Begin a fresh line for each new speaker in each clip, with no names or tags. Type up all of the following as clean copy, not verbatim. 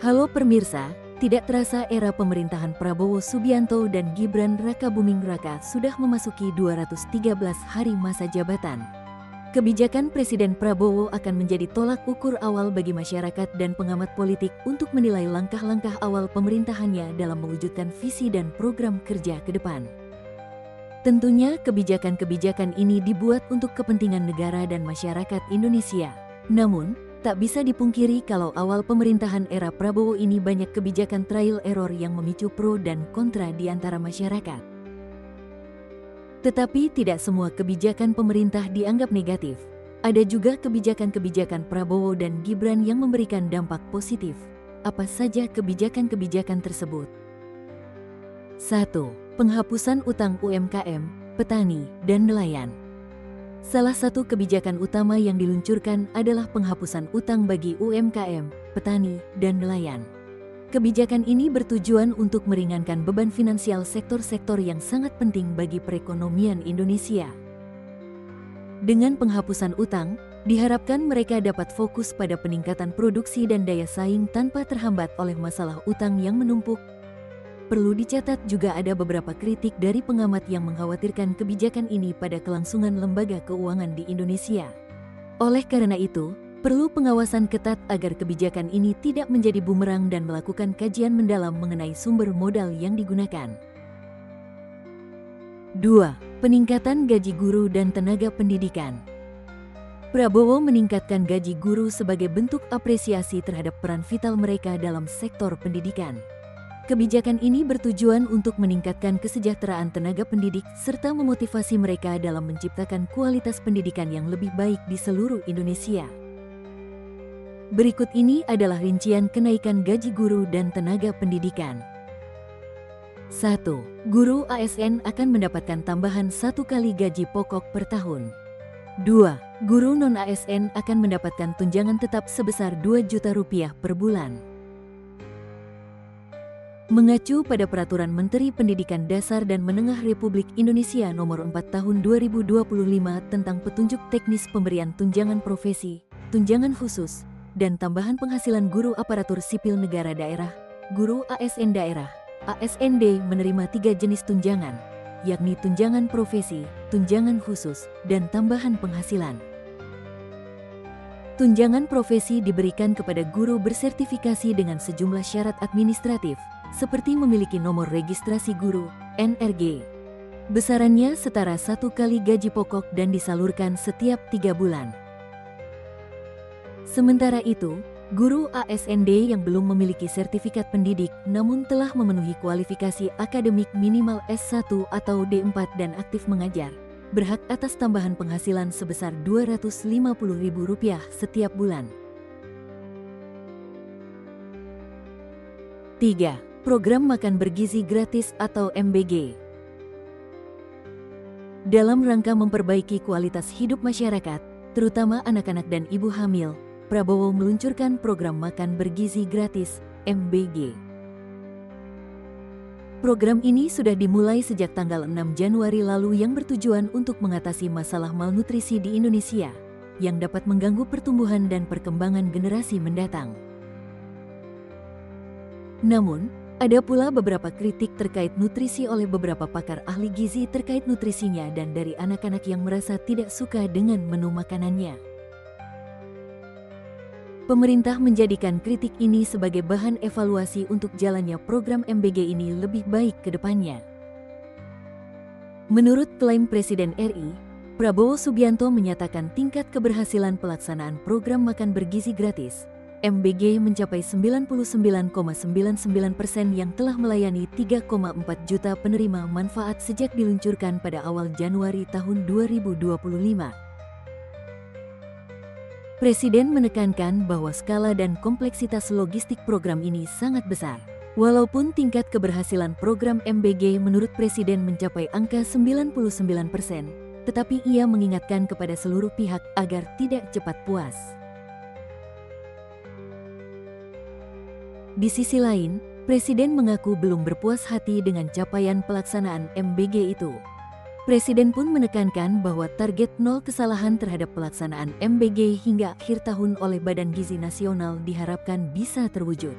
Halo pemirsa, tidak terasa era pemerintahan Prabowo Subianto dan Gibran Rakabuming Raka sudah memasuki 213 hari masa jabatan. Kebijakan Presiden Prabowo akan menjadi tolak ukur awal bagi masyarakat dan pengamat politik untuk menilai langkah-langkah awal pemerintahannya dalam mewujudkan visi dan program kerja ke depan. Tentunya kebijakan-kebijakan ini dibuat untuk kepentingan negara dan masyarakat Indonesia. Namun, tak bisa dipungkiri kalau awal pemerintahan era Prabowo ini banyak kebijakan trial error yang memicu pro dan kontra di antara masyarakat. Tetapi tidak semua kebijakan pemerintah dianggap negatif. Ada juga kebijakan-kebijakan Prabowo dan Gibran yang memberikan dampak positif. Apa saja kebijakan-kebijakan tersebut? 1. Penghapusan utang UMKM, petani, dan nelayan. Salah satu kebijakan utama yang diluncurkan adalah penghapusan utang bagi UMKM, petani, dan nelayan. Kebijakan ini bertujuan untuk meringankan beban finansial sektor-sektor yang sangat penting bagi perekonomian Indonesia. Dengan penghapusan utang, diharapkan mereka dapat fokus pada peningkatan produksi dan daya saing tanpa terhambat oleh masalah utang yang menumpuk. Perlu dicatat juga ada beberapa kritik dari pengamat yang mengkhawatirkan kebijakan ini pada kelangsungan lembaga keuangan di Indonesia. Oleh karena itu, perlu pengawasan ketat agar kebijakan ini tidak menjadi bumerang dan melakukan kajian mendalam mengenai sumber modal yang digunakan. 2. Peningkatan gaji guru dan tenaga pendidikan. Prabowo meningkatkan gaji guru sebagai bentuk apresiasi terhadap peran vital mereka dalam sektor pendidikan. Kebijakan ini bertujuan untuk meningkatkan kesejahteraan tenaga pendidik serta memotivasi mereka dalam menciptakan kualitas pendidikan yang lebih baik di seluruh Indonesia. Berikut ini adalah rincian kenaikan gaji guru dan tenaga pendidikan. 1. Guru ASN akan mendapatkan tambahan 1 kali gaji pokok per tahun. 2. Guru non-ASN akan mendapatkan tunjangan tetap sebesar Rp2 juta per bulan. Mengacu pada Peraturan Menteri Pendidikan Dasar dan Menengah Republik Indonesia Nomor 4 Tahun 2025 tentang petunjuk teknis pemberian tunjangan profesi, tunjangan khusus, dan tambahan penghasilan guru aparatur sipil negara daerah, guru ASN daerah, ASND menerima 3 jenis tunjangan, yakni tunjangan profesi, tunjangan khusus, dan tambahan penghasilan. Tunjangan profesi diberikan kepada guru bersertifikasi dengan sejumlah syarat administratif, seperti memiliki nomor registrasi guru, NRG. Besarannya setara 1 kali gaji pokok dan disalurkan setiap 3 bulan. Sementara itu, guru ASND yang belum memiliki sertifikat pendidik namun telah memenuhi kualifikasi akademik minimal S1 atau D4 dan aktif mengajar, berhak atas tambahan penghasilan sebesar Rp250.000 setiap bulan. 3. Program Makan Bergizi Gratis atau MBG. Dalam rangka memperbaiki kualitas hidup masyarakat, terutama anak-anak dan ibu hamil, Prabowo meluncurkan program Makan Bergizi Gratis, MBG. Program ini sudah dimulai sejak tanggal 6 Januari lalu yang bertujuan untuk mengatasi masalah malnutrisi di Indonesia, yang dapat mengganggu pertumbuhan dan perkembangan generasi mendatang. Namun, ada pula beberapa kritik terkait nutrisi oleh beberapa pakar ahli gizi terkait nutrisinya dan dari anak-anak yang merasa tidak suka dengan menu makanannya. Pemerintah menjadikan kritik ini sebagai bahan evaluasi untuk jalannya program MBG ini lebih baik ke depannya. Menurut klaim Presiden RI, Prabowo Subianto menyatakan tingkat keberhasilan pelaksanaan program makan bergizi gratis MBG mencapai 99,99% yang telah melayani 3,4 juta penerima manfaat sejak diluncurkan pada awal Januari tahun 2025. Presiden menekankan bahwa skala dan kompleksitas logistik program ini sangat besar. Walaupun tingkat keberhasilan program MBG menurut Presiden mencapai angka 99%, tetapi ia mengingatkan kepada seluruh pihak agar tidak cepat puas. Di sisi lain, Presiden mengaku belum berpuas hati dengan capaian pelaksanaan MBG itu. Presiden pun menekankan bahwa target 0 kesalahan terhadap pelaksanaan MBG hingga akhir tahun oleh Badan Gizi Nasional diharapkan bisa terwujud.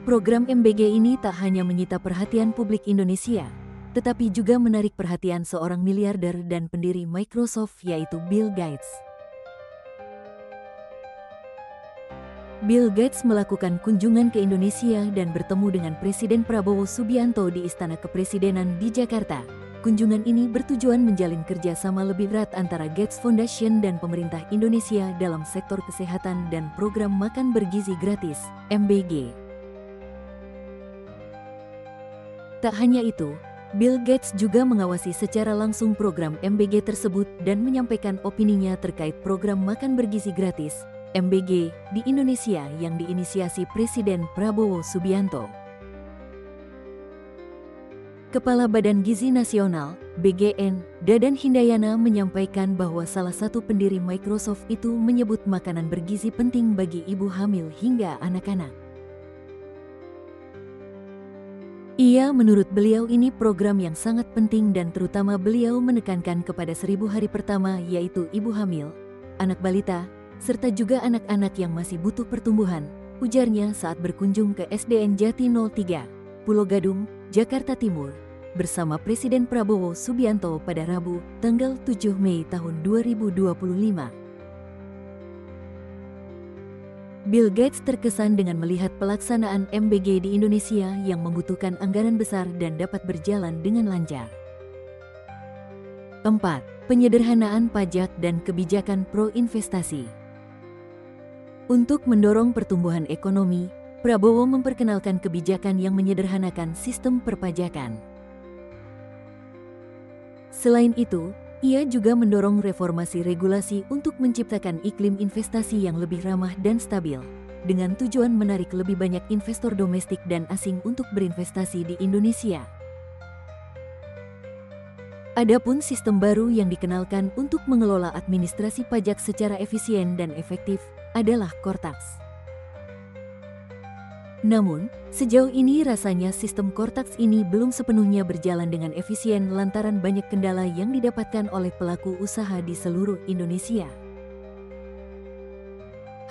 Program MBG ini tak hanya menyita perhatian publik Indonesia, tetapi juga menarik perhatian seorang miliarder dan pendiri Microsoft yaitu Bill Gates. Bill Gates melakukan kunjungan ke Indonesia dan bertemu dengan Presiden Prabowo Subianto di Istana Kepresidenan di Jakarta. Kunjungan ini bertujuan menjalin kerjasama lebih erat antara Gates Foundation dan pemerintah Indonesia dalam sektor kesehatan dan program makan bergizi gratis, MBG. Tak hanya itu, Bill Gates juga mengawasi secara langsung program MBG tersebut dan menyampaikan opininya terkait program makan bergizi gratis, MBG, di Indonesia yang diinisiasi Presiden Prabowo Subianto. Kepala Badan Gizi Nasional, BGN, Dadan Hindayana menyampaikan bahwa salah satu pendiri Microsoft itu menyebut makanan bergizi penting bagi ibu hamil hingga anak-anak. Menurut beliau ini program yang sangat penting dan terutama beliau menekankan kepada 1000 hari pertama yaitu ibu hamil, anak balita, serta juga anak-anak yang masih butuh pertumbuhan, ujarnya saat berkunjung ke SDN Jati 03, Pulau Gadung, Jakarta Timur, bersama Presiden Prabowo Subianto pada Rabu, tanggal 7 Mei tahun 2025. Bill Gates terkesan dengan melihat pelaksanaan MBG di Indonesia yang membutuhkan anggaran besar dan dapat berjalan dengan lancar. 4. Penyederhanaan pajak dan kebijakan pro-investasi. Untuk mendorong pertumbuhan ekonomi, Prabowo memperkenalkan kebijakan yang menyederhanakan sistem perpajakan. Selain itu, ia juga mendorong reformasi regulasi untuk menciptakan iklim investasi yang lebih ramah dan stabil, dengan tujuan menarik lebih banyak investor domestik dan asing untuk berinvestasi di Indonesia. Adapun sistem baru yang dikenalkan untuk mengelola administrasi pajak secara efisien dan efektif adalah Kortax. Namun, sejauh ini rasanya sistem Kortax ini belum sepenuhnya berjalan dengan efisien lantaran banyak kendala yang didapatkan oleh pelaku usaha di seluruh Indonesia.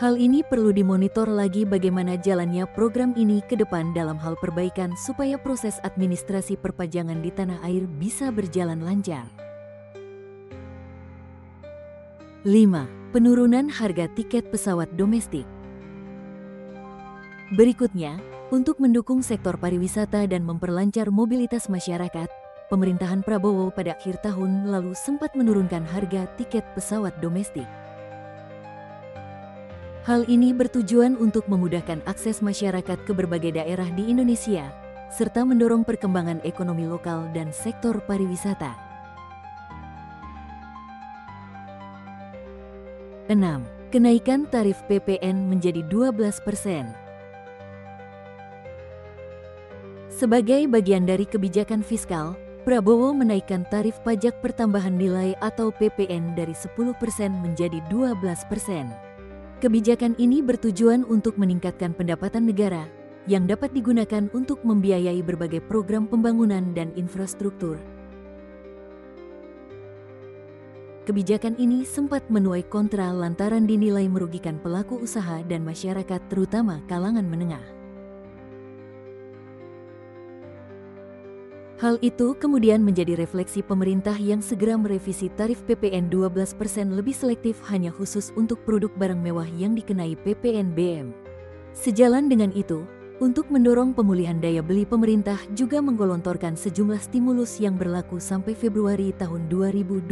Hal ini perlu dimonitor lagi bagaimana jalannya program ini ke depan dalam hal perbaikan supaya proses administrasi perpajakan di tanah air bisa berjalan lancar. 5. Penurunan harga tiket pesawat domestik. Berikutnya, untuk mendukung sektor pariwisata dan memperlancar mobilitas masyarakat, pemerintahan Prabowo pada akhir tahun lalu sempat menurunkan harga tiket pesawat domestik. Hal ini bertujuan untuk memudahkan akses masyarakat ke berbagai daerah di Indonesia, serta mendorong perkembangan ekonomi lokal dan sektor pariwisata. 6. Kenaikan tarif PPN menjadi 12%. Sebagai bagian dari kebijakan fiskal, Prabowo menaikkan tarif pajak pertambahan nilai atau PPN dari 10% menjadi 12%. Kebijakan ini bertujuan untuk meningkatkan pendapatan negara yang dapat digunakan untuk membiayai berbagai program pembangunan dan infrastruktur. Kebijakan ini sempat menuai kontra lantaran dinilai merugikan pelaku usaha dan masyarakat terutama kalangan menengah. Hal itu kemudian menjadi refleksi pemerintah yang segera merevisi tarif PPN 12% lebih selektif hanya khusus untuk produk barang mewah yang dikenai PPNBM. Sejalan dengan itu, untuk mendorong pemulihan daya beli pemerintah juga menggelontorkan sejumlah stimulus yang berlaku sampai Februari tahun 2025.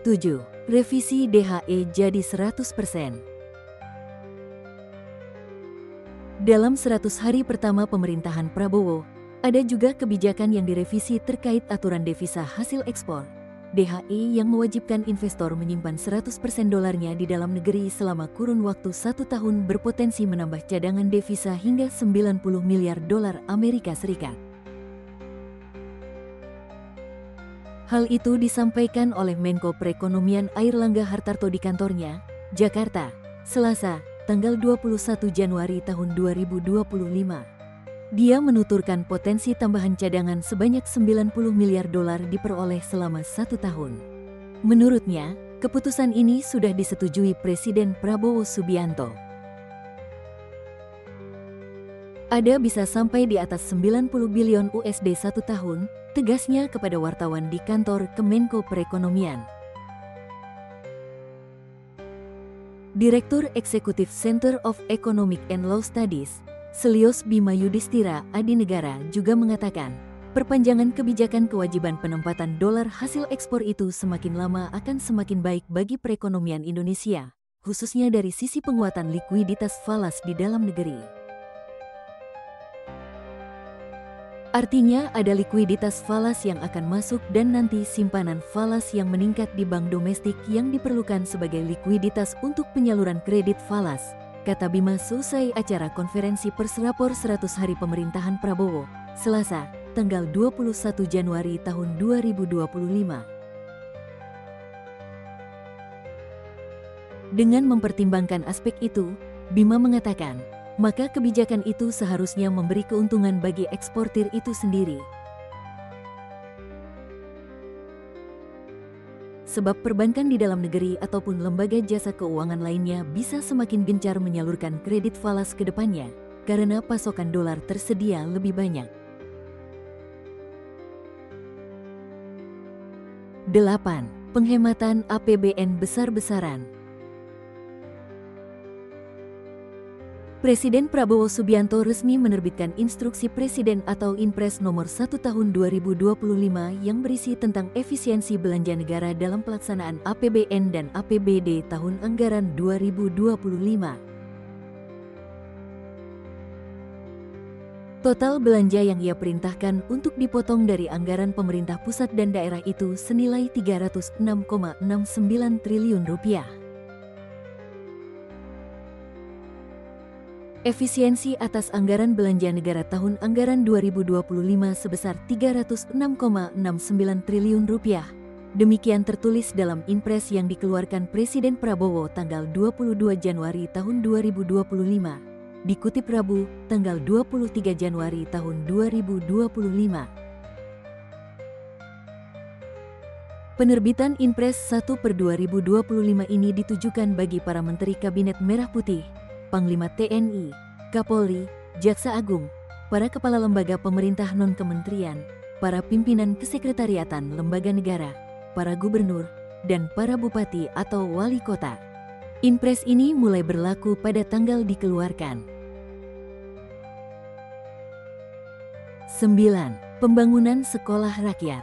7. Revisi DHE jadi 100%. Dalam 100 hari pertama pemerintahan Prabowo, ada juga kebijakan yang direvisi terkait aturan devisa hasil ekspor, DHE yang mewajibkan investor menyimpan 100% dolarnya di dalam negeri selama kurun waktu 1 tahun berpotensi menambah cadangan devisa hingga 90 miliar dolar Amerika Serikat. Hal itu disampaikan oleh Menko Perekonomian Airlangga Hartarto di kantornya, Jakarta, Selasa, tanggal 21 Januari tahun 2025. Dia menuturkan potensi tambahan cadangan sebanyak 90 miliar dolar diperoleh selama 1 tahun. Menurutnya, Keputusan ini sudah disetujui Presiden Prabowo Subianto. Ada bisa sampai di atas 90 billion USD 1 tahun, tegasnya kepada wartawan di kantor Kemenko Perekonomian. Direktur Eksekutif Center of Economic and Law Studies, Selyos Bima Yudhistira Adinegara juga mengatakan, perpanjangan kebijakan kewajiban penempatan dolar hasil ekspor itu semakin lama akan semakin baik bagi perekonomian Indonesia, khususnya dari sisi penguatan likuiditas falas di dalam negeri. Artinya ada likuiditas falas yang akan masuk dan nanti simpanan falas yang meningkat di bank domestik yang diperlukan sebagai likuiditas untuk penyaluran kredit falas, kata Bima selesai acara konferensi pers rapor 100 hari pemerintahan Prabowo, Selasa, tanggal 21 Januari tahun 2025. Dengan mempertimbangkan aspek itu, Bima mengatakan, maka kebijakan itu seharusnya memberi keuntungan bagi eksportir itu sendiri. Sebab perbankan di dalam negeri ataupun lembaga jasa keuangan lainnya bisa semakin gencar menyalurkan kredit falas ke depannya, karena pasokan dolar tersedia lebih banyak. 8. Penghematan APBN besar-besaran. Presiden Prabowo Subianto resmi menerbitkan Instruksi Presiden atau Inpres nomor 1 tahun 2025 yang berisi tentang efisiensi belanja negara dalam pelaksanaan APBN dan APBD tahun anggaran 2025. Total belanja yang ia perintahkan untuk dipotong dari anggaran pemerintah pusat dan daerah itu senilai Rp306,69 triliun. Efisiensi atas anggaran belanja negara tahun anggaran 2025 sebesar Rp306,69 triliun. Demikian tertulis dalam Inpres yang dikeluarkan Presiden Prabowo tanggal 22 Januari tahun 2025. Dikutip Rabu, tanggal 23 Januari tahun 2025. Penerbitan Inpres 1/2025 ini ditujukan bagi para Menteri Kabinet Merah Putih, Panglima TNI, Kapolri, Jaksa Agung, para kepala lembaga pemerintah non-kementerian, para pimpinan kesekretariatan lembaga negara, para gubernur, dan para bupati atau wali kota. Inpres ini mulai berlaku pada tanggal dikeluarkan. 9. Pembangunan sekolah rakyat.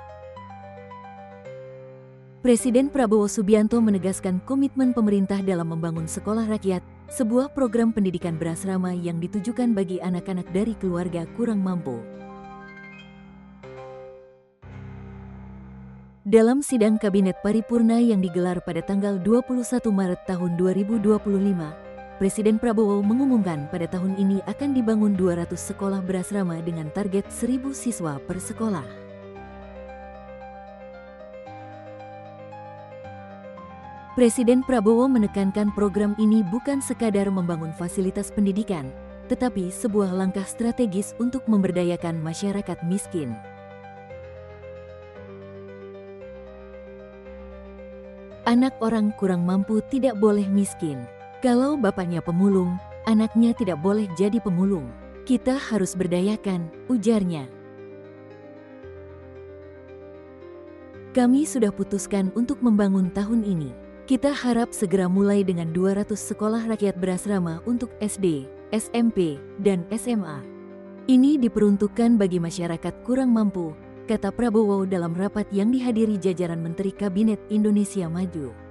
Presiden Prabowo Subianto menegaskan komitmen pemerintah dalam membangun sekolah rakyat, sebuah program pendidikan berasrama yang ditujukan bagi anak-anak dari keluarga kurang mampu. Dalam sidang Kabinet Paripurna yang digelar pada tanggal 21 Maret tahun 2025, Presiden Prabowo mengumumkan pada tahun ini akan dibangun 200 sekolah berasrama dengan target 1.000 siswa per sekolah. Presiden Prabowo menekankan program ini bukan sekadar membangun fasilitas pendidikan, tetapi sebuah langkah strategis untuk memberdayakan masyarakat miskin. Anak orang kurang mampu tidak boleh miskin. Kalau bapaknya pemulung, anaknya tidak boleh jadi pemulung. Kita harus berdayakan, ujarnya. Kami sudah putuskan untuk membangun tahun ini. Kita harap segera mulai dengan 200 sekolah rakyat berasrama untuk SD, SMP, dan SMA. Ini diperuntukkan bagi masyarakat kurang mampu, kata Prabowo dalam rapat yang dihadiri jajaran Menteri Kabinet Indonesia Maju.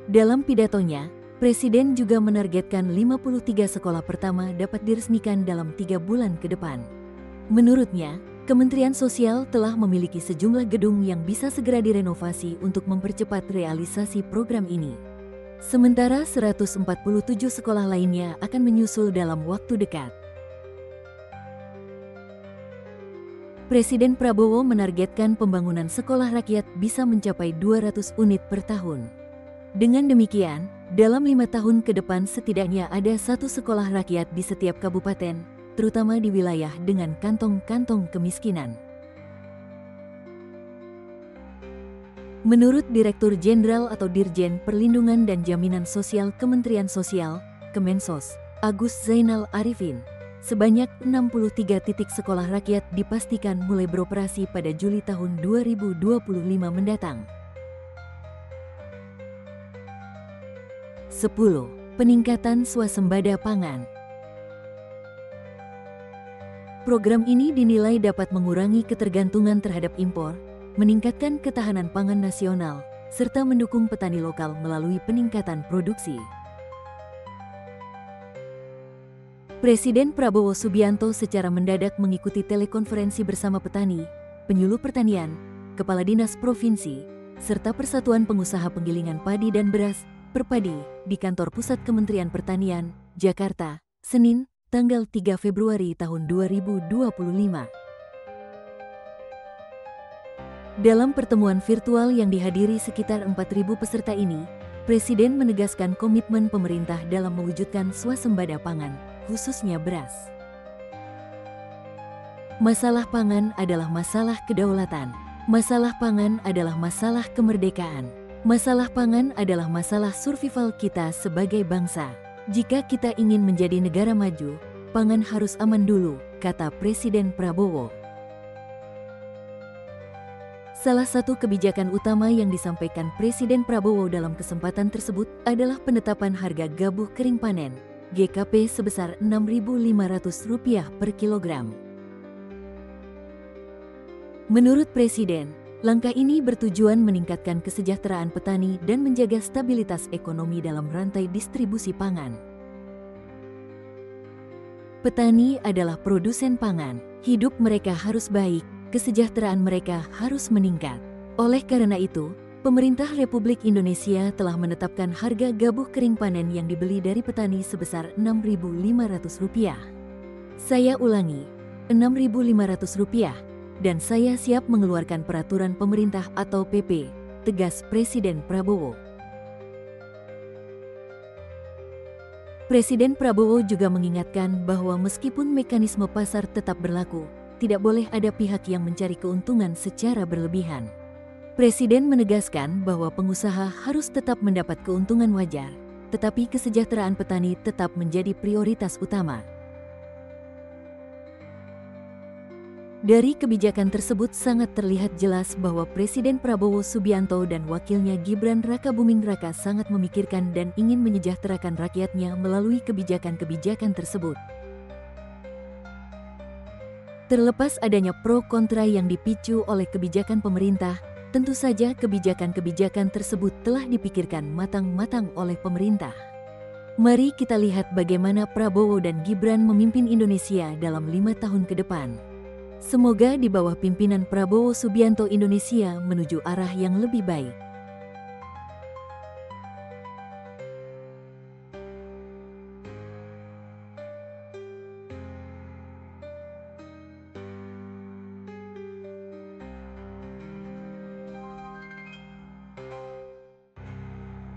Dalam pidatonya, Presiden juga menargetkan 53 sekolah pertama dapat diresmikan dalam 3 bulan ke depan. Menurutnya, Kementerian Sosial telah memiliki sejumlah gedung yang bisa segera direnovasi untuk mempercepat realisasi program ini. Sementara 147 sekolah lainnya akan menyusul dalam waktu dekat. Presiden Prabowo menargetkan pembangunan sekolah rakyat bisa mencapai 200 unit per tahun. Dengan demikian, dalam 5 tahun ke depan setidaknya ada 1 sekolah rakyat di setiap kabupaten, terutama di wilayah dengan kantong-kantong kemiskinan. Menurut Direktur Jenderal atau Dirjen Perlindungan dan Jaminan Sosial Kementerian Sosial, Kemensos, Agus Zainal Arifin, sebanyak 63 titik sekolah rakyat dipastikan mulai beroperasi pada Juli tahun 2025 mendatang. 10. Peningkatan swasembada pangan. Program ini dinilai dapat mengurangi ketergantungan terhadap impor, meningkatkan ketahanan pangan nasional, serta mendukung petani lokal melalui peningkatan produksi. Presiden Prabowo Subianto secara mendadak mengikuti telekonferensi bersama petani, penyuluh pertanian, kepala dinas provinsi, serta Persatuan Pengusaha Penggilingan Padi dan Beras, Perpadi, di kantor pusat Kementerian Pertanian, Jakarta, Senin, tanggal 3 Februari tahun 2025. Dalam pertemuan virtual yang dihadiri sekitar 4.000 peserta ini, Presiden menegaskan komitmen pemerintah dalam mewujudkan swasembada pangan, khususnya beras. Masalah pangan adalah masalah kedaulatan. Masalah pangan adalah masalah kemerdekaan. Masalah pangan adalah masalah survival kita sebagai bangsa. Jika kita ingin menjadi negara maju, pangan harus aman dulu, kata Presiden Prabowo. Salah satu kebijakan utama yang disampaikan Presiden Prabowo dalam kesempatan tersebut adalah penetapan harga gabah kering panen (GKP) sebesar Rp6.500 per kilogram. Menurut Presiden, langkah ini bertujuan meningkatkan kesejahteraan petani dan menjaga stabilitas ekonomi dalam rantai distribusi pangan. Petani adalah produsen pangan, hidup mereka harus baik, kesejahteraan mereka harus meningkat. Oleh karena itu, pemerintah Republik Indonesia telah menetapkan harga gabah kering panen yang dibeli dari petani sebesar Rp6.500. Saya ulangi, Rp6.500, dan saya siap mengeluarkan peraturan pemerintah atau PP, tegas Presiden Prabowo. Presiden Prabowo juga mengingatkan bahwa meskipun mekanisme pasar tetap berlaku, tidak boleh ada pihak yang mencari keuntungan secara berlebihan. Presiden menegaskan bahwa pengusaha harus tetap mendapat keuntungan wajar, tetapi kesejahteraan petani tetap menjadi prioritas utama. Dari kebijakan tersebut sangat terlihat jelas bahwa Presiden Prabowo Subianto dan wakilnya Gibran Rakabuming Raka sangat memikirkan dan ingin menyejahterakan rakyatnya melalui kebijakan-kebijakan tersebut. Terlepas adanya pro kontra yang dipicu oleh kebijakan pemerintah, tentu saja kebijakan-kebijakan tersebut telah dipikirkan matang-matang oleh pemerintah. Mari kita lihat bagaimana Prabowo dan Gibran memimpin Indonesia dalam 5 tahun ke depan. Semoga di bawah pimpinan Prabowo Subianto Indonesia menuju arah yang lebih baik.